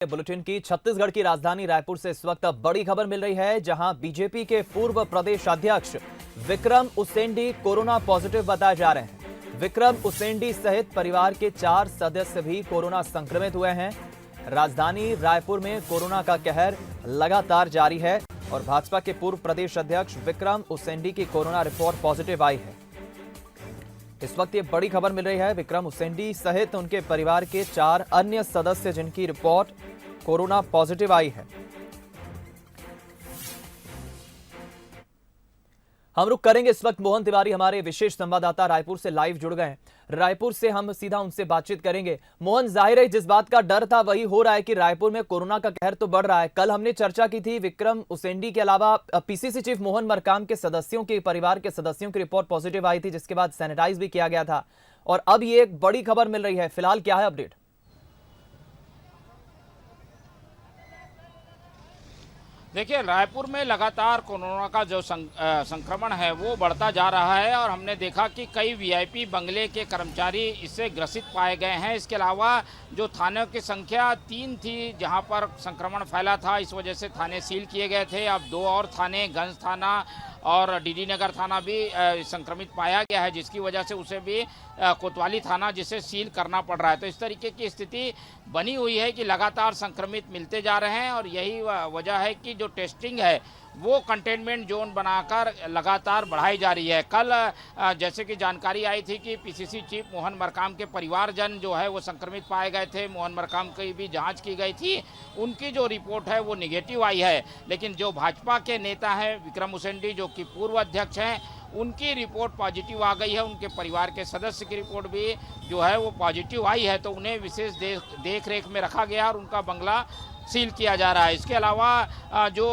Bulletin की छत्तीसगढ़ की राजधानी रायपुर से इस वक्त बड़ी खबर मिल रही है, जहां बीजेपी के पूर्व प्रदेश अध्यक्ष विक्रम उसेंडी कोरोना पॉजिटिव बताए जा रहे हैं। विक्रम उसेंडी सहित परिवार के 4 सदस्य भी कोरोना संक्रमित हुए हैं। राजधानी रायपुर में कोरोना का कहर लगातार जारी है और भाजपा के पूर्व प्रदेश अध्यक्ष विक्रम उसेंडी की कोरोना रिपोर्ट पॉजिटिव आई है। इस वक्त ये बड़ी खबर मिल रही है, विक्रम उसेंडी सहित उनके परिवार के 4 अन्य सदस्य जिनकी रिपोर्ट कोरोना पॉजिटिव आई है। हम रुक करेंगे इस वक्त मोहन तिवारी हमारे विशेष संवाददाता रायपुर से लाइव जुड़ गए हैं। रायपुर से हम सीधा उनसे बातचीत करेंगे। मोहन, जाहिर है जिस बात का डर था वही हो रहा है कि रायपुर में कोरोना का कहर तो बढ़ रहा है। कल हमने चर्चा की थी, विक्रम उसेंडी के अलावा पीसीसी चीफ मोहन मरकाम के सदस्यों के परिवार के सदस्यों की रिपोर्ट पॉजिटिव आई थी, जिसके बाद सैनिटाइज भी किया गया था और अब ये एक बड़ी खबर मिल रही है। फिलहाल क्या है अपडेट? देखिए, रायपुर में लगातार कोरोना का जो संक्रमण है वो बढ़ता जा रहा है और हमने देखा कि कई वीआईपी बंगले के कर्मचारी इससे ग्रसित पाए गए हैं। इसके अलावा जो थानों की संख्या 3 थी जहां पर संक्रमण फैला था, इस वजह से थाने सील किए गए थे। अब 2 और थाने, गंज थाना और डीडी नगर थाना भी संक्रमित पाया गया है, जिसकी वजह से उसे भी कोतवाली थाना जिसे सील करना पड़ रहा है। तो इस तरीके की स्थिति बनी हुई है कि लगातार संक्रमित मिलते जा रहे हैं और यही वजह है कि जो टेस्टिंग है वो कंटेनमेंट जोन बनाकर लगातार बढ़ाई जा रही है। कल जैसे कि जानकारी आई थी कि पीसीसी चीफ मोहन मरकाम के परिवारजन जो है वो संक्रमित पाए गए थे। मोहन मरकाम की भी जांच की गई थी, उनकी जो रिपोर्ट है वो निगेटिव आई है। लेकिन जो भाजपा के नेता हैं विक्रम उसेंडी, जो कि पूर्व अध्यक्ष हैं, उनकी रिपोर्ट पॉजिटिव आ गई है। उनके परिवार के सदस्य की रिपोर्ट भी जो है वो पॉजिटिव आई है, तो उन्हें विशेष देख रेख में रखा गया और उनका बंगला सील किया जा रहा है। इसके अलावा जो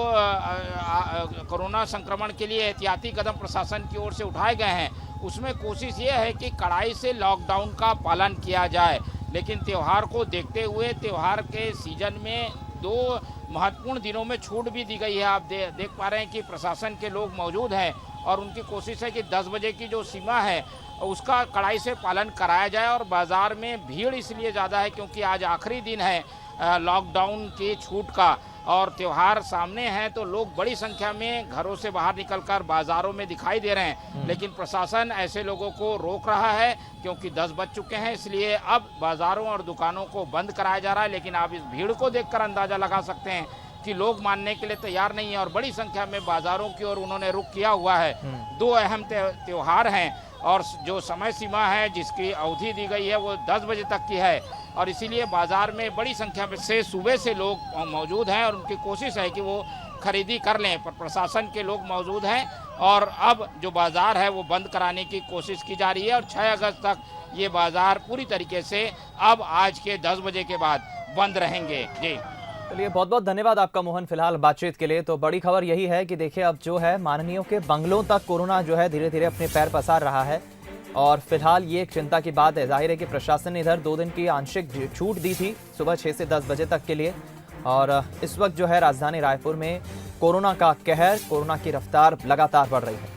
कोरोना संक्रमण के लिए एहतियाती कदम प्रशासन की ओर से उठाए गए हैं, उसमें कोशिश ये है कि कड़ाई से लॉकडाउन का पालन किया जाए। लेकिन त्यौहार को देखते हुए त्यौहार के सीजन में 2 महत्वपूर्ण दिनों में छूट भी दी गई है। आप देख पा रहे हैं कि प्रशासन के लोग मौजूद हैं और उनकी कोशिश है कि 10 बजे की जो सीमा है उसका कड़ाई से पालन कराया जाए। और बाज़ार में भीड़ इसलिए ज़्यादा है क्योंकि आज आखिरी दिन है लॉकडाउन की छूट का और त्यौहार सामने हैं, तो लोग बड़ी संख्या में घरों से बाहर निकलकर बाज़ारों में दिखाई दे रहे हैं। लेकिन प्रशासन ऐसे लोगों को रोक रहा है क्योंकि 10 बज चुके हैं, इसलिए अब बाज़ारों और दुकानों को बंद कराया जा रहा है। लेकिन आप इस भीड़ को देखकर अंदाज़ा लगा सकते हैं कि लोग मानने के लिए तैयार नहीं है और बड़ी संख्या में बाज़ारों की ओर उन्होंने रुख किया हुआ है। 2 अहम त्यौहार हैं और जो समय सीमा है जिसकी अवधि दी गई है वो 10 बजे तक की है और इसीलिए बाज़ार में बड़ी संख्या में से सुबह से लोग मौजूद हैं और उनकी कोशिश है कि वो खरीदी कर लें, पर प्रशासन के लोग मौजूद हैं और अब जो बाज़ार है वो बंद कराने की कोशिश की जा रही है और 6 अगस्त तक ये बाज़ार पूरी तरीके से अब आज के 10 बजे के बाद बंद रहेंगे। जी चलिए, बहुत बहुत धन्यवाद आपका मोहन फिलहाल बातचीत के लिए। तो बड़ी खबर यही है कि देखिए अब जो है माननीयों के बंगलों तक कोरोना जो है धीरे धीरे अपने पैर पसार रहा है और फिलहाल ये एक चिंता की बात है। जाहिर है कि प्रशासन ने इधर 2 दिन की आंशिक छूट दी थी सुबह 6 से 10 बजे तक के लिए और इस वक्त जो है राजधानी रायपुर में कोरोना का कहर, कोरोना की रफ्तार लगातार बढ़ रही है।